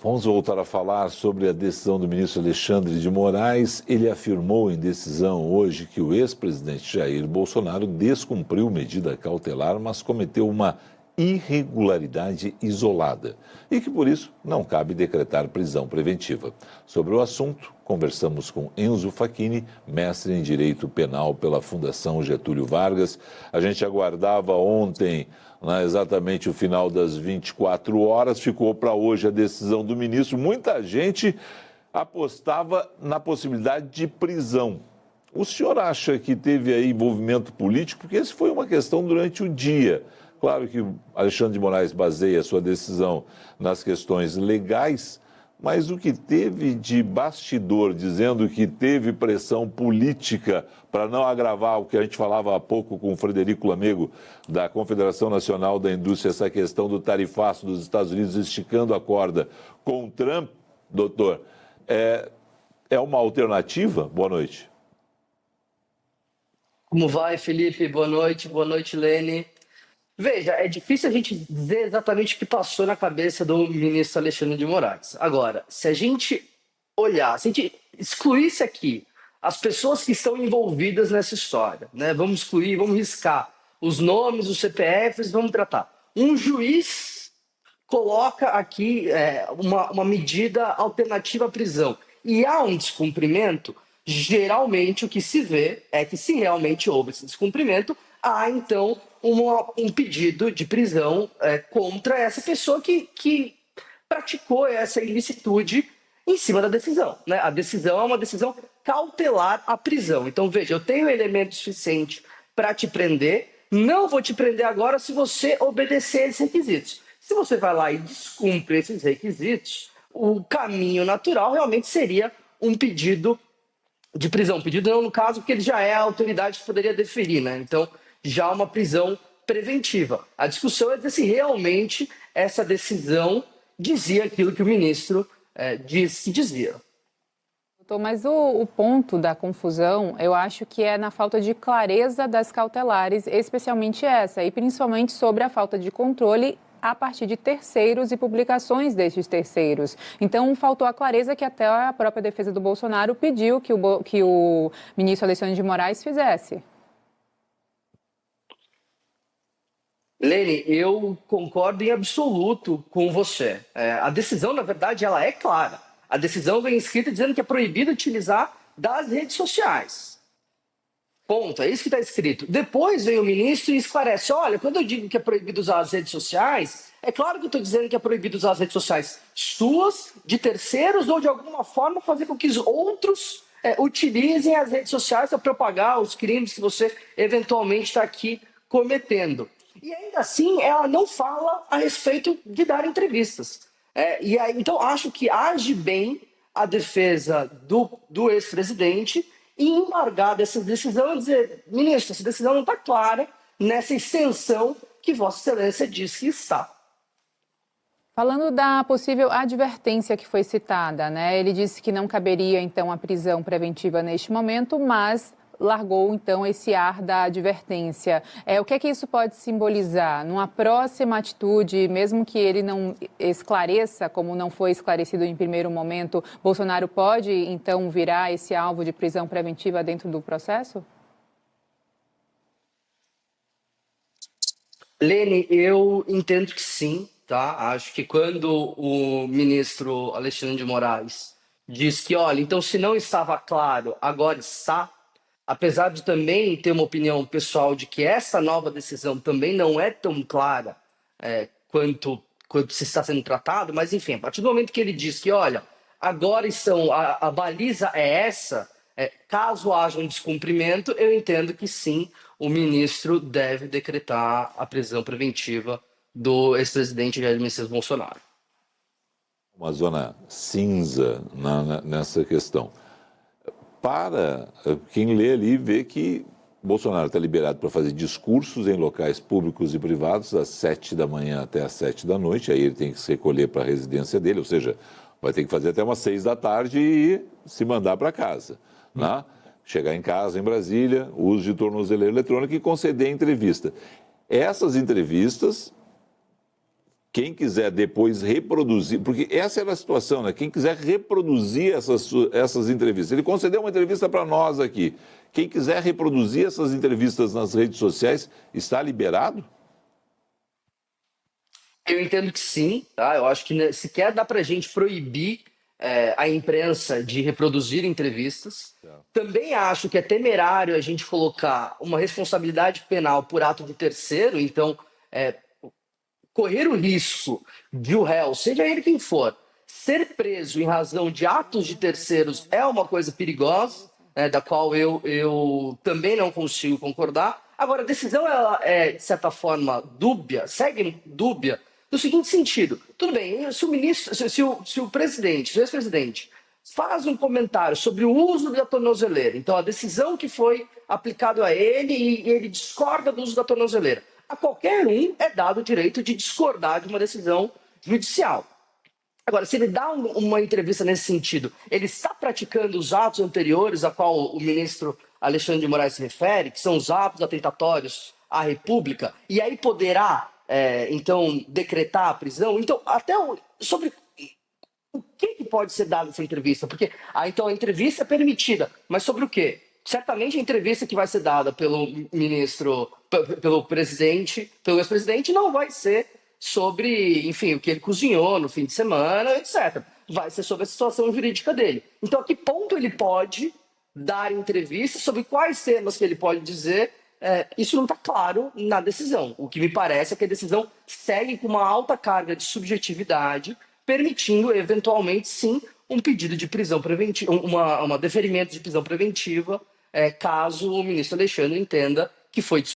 Vamos voltar a falar sobre a decisão do ministro Alexandre de Moraes. Ele afirmou em decisão hoje que o ex-presidente Jair Bolsonaro descumpriu medida cautelar, mas cometeu uma irregularidade isolada e que, por isso, não cabe decretar prisão preventiva. Sobre o assunto, conversamos com Enzo Facchini, mestre em Direito Penal pela Fundação Getúlio Vargas. A gente aguardava ontem exatamente o final das 24 horas, ficou para hoje a decisão do ministro. Muita gente apostava na possibilidade de prisão. O senhor acha que teve aí envolvimento político? Porque essa foi uma questão durante o dia. Claro que Alexandre de Moraes baseia a sua decisão nas questões legais, mas o que teve de bastidor dizendo que teve pressão política para não agravar o que a gente falava há pouco com o Frederico Lamego, da Confederação Nacional da Indústria, essa questão do tarifaço dos Estados Unidos esticando a corda com o Trump, doutor, é uma alternativa? Boa noite. Como vai, Felipe? Boa noite, Lene. Veja, é difícil a gente dizer exatamente o que passou na cabeça do ministro Alexandre de Moraes. Agora, se a gente olhar, se a gente excluísse aqui as pessoas que estão envolvidas nessa história, né? Vamos excluir, vamos riscar os nomes, os CPFs, vamos tratar. Um juiz coloca aqui uma medida alternativa à prisão e há um descumprimento, geralmente o que se vê é que se realmente houve esse descumprimento, há então um pedido de prisão contra essa pessoa que praticou essa ilicitude em cima da decisão, né? A decisão é uma decisão cautelar à prisão. Então, veja, eu tenho elemento suficiente para te prender, não vou te prender agora se você obedecer esses requisitos. Se você vai lá e descumpre esses requisitos, o caminho natural realmente seria um pedido de prisão. Pedido não, no caso, porque ele já é a autoridade que poderia deferir, né? Então, já uma prisão preventiva. A discussão é dizer se realmente essa decisão dizia aquilo que o ministro disse que dizia. Doutor, mas o ponto da confusão, eu acho que é na falta de clareza das cautelares, especialmente essa, e principalmente sobre a falta de controle a partir de terceiros e publicações destes terceiros. Então, faltou a clareza que até a própria defesa do Bolsonaro pediu que o ministro Alexandre de Moraes fizesse. Lene, eu concordo em absoluto com você. A decisão, na verdade, ela é clara. A decisão vem escrita dizendo que é proibido utilizar das redes sociais. Ponto, é isso que está escrito. Depois vem o ministro e esclarece, olha, quando eu digo que é proibido usar as redes sociais, é claro que eu estou dizendo que é proibido usar as redes sociais suas, de terceiros, ou de alguma forma fazer com que os outros utilizem as redes sociais para propagar os crimes que você eventualmente está aqui cometendo. E ainda assim, ela não fala a respeito de dar entrevistas. E aí, então, acho que age bem a defesa do ex-presidente em embargar dessa decisão e dizer, ministro, essa decisão não está clara nessa extensão que Vossa Excelência diz que está. Falando da possível advertência que foi citada, né? Ele disse que não caberia, então, a prisão preventiva neste momento, mas largou, então, esse ar da advertência. O que é que isso pode simbolizar? Numa próxima atitude, mesmo que ele não esclareça, como não foi esclarecido em primeiro momento, Bolsonaro pode, então, virar esse alvo de prisão preventiva dentro do processo? Lene, eu entendo que sim, tá? Acho que quando o ministro Alexandre de Moraes diz que, olha, então se não estava claro, agora está, apesar de também ter uma opinião pessoal de que essa nova decisão também não é tão clara quanto se está sendo tratado, mas enfim, a partir do momento que ele diz que, olha, agora a baliza é essa, caso haja um descumprimento, eu entendo que sim, o ministro deve decretar a prisão preventiva do ex-presidente Jair Messias Bolsonaro. Uma zona cinza nessa questão. Para quem lê ali, vê que Bolsonaro está liberado para fazer discursos em locais públicos e privados às 7 da manhã até às 7 da noite, aí ele tem que se recolher para a residência dele, ou seja, vai ter que fazer até umas 6 da tarde e se mandar para casa, né? Chegar em casa, em Brasília, uso de tornozeleira eletrônica e conceder entrevista. Essas entrevistas quem quiser depois reproduzir, porque essa era a situação, né? Quem quiser reproduzir essas entrevistas, ele concedeu uma entrevista para nós aqui. Quem quiser reproduzir essas entrevistas nas redes sociais, está liberado? Eu entendo que sim, tá? Eu acho que sequer dá para a gente proibir a imprensa de reproduzir entrevistas. Também acho que é temerário a gente colocar uma responsabilidade penal por ato de terceiro, então correr o risco de o réu, seja ele quem for, ser preso em razão de atos de terceiros é uma coisa perigosa, da qual eu também não consigo concordar. Agora, a decisão ela é, de certa forma, dúbia, segue dúbia, no seguinte sentido: tudo bem, se o ministro, se o presidente, se o ex-presidente faz um comentário sobre o uso da tornozeleira, então a decisão que foi aplicada a ele e ele discorda do uso da tornozeleira, a qualquer um é dado o direito de discordar de uma decisão judicial. Agora, se ele dá uma entrevista nesse sentido, ele está praticando os atos anteriores a qual o ministro Alexandre de Moraes se refere, que são os atos atentatórios à República, e aí poderá, então, decretar a prisão? Então, sobre o que pode ser dado nessa entrevista? Porque, então, a entrevista é permitida, mas sobre o quê? Certamente a entrevista que vai ser dada pelo ministro, pelo presidente, pelo ex-presidente, não vai ser sobre, enfim, o que ele cozinhou no fim de semana, etc. Vai ser sobre a situação jurídica dele. Então, a que ponto ele pode dar entrevista, sobre quais temas que ele pode dizer, isso não está claro na decisão. O que me parece é que a decisão segue com uma alta carga de subjetividade, permitindo, eventualmente, sim, um pedido de prisão preventiva, uma deferimento de prisão preventiva, caso o ministro Alexandre entenda que foi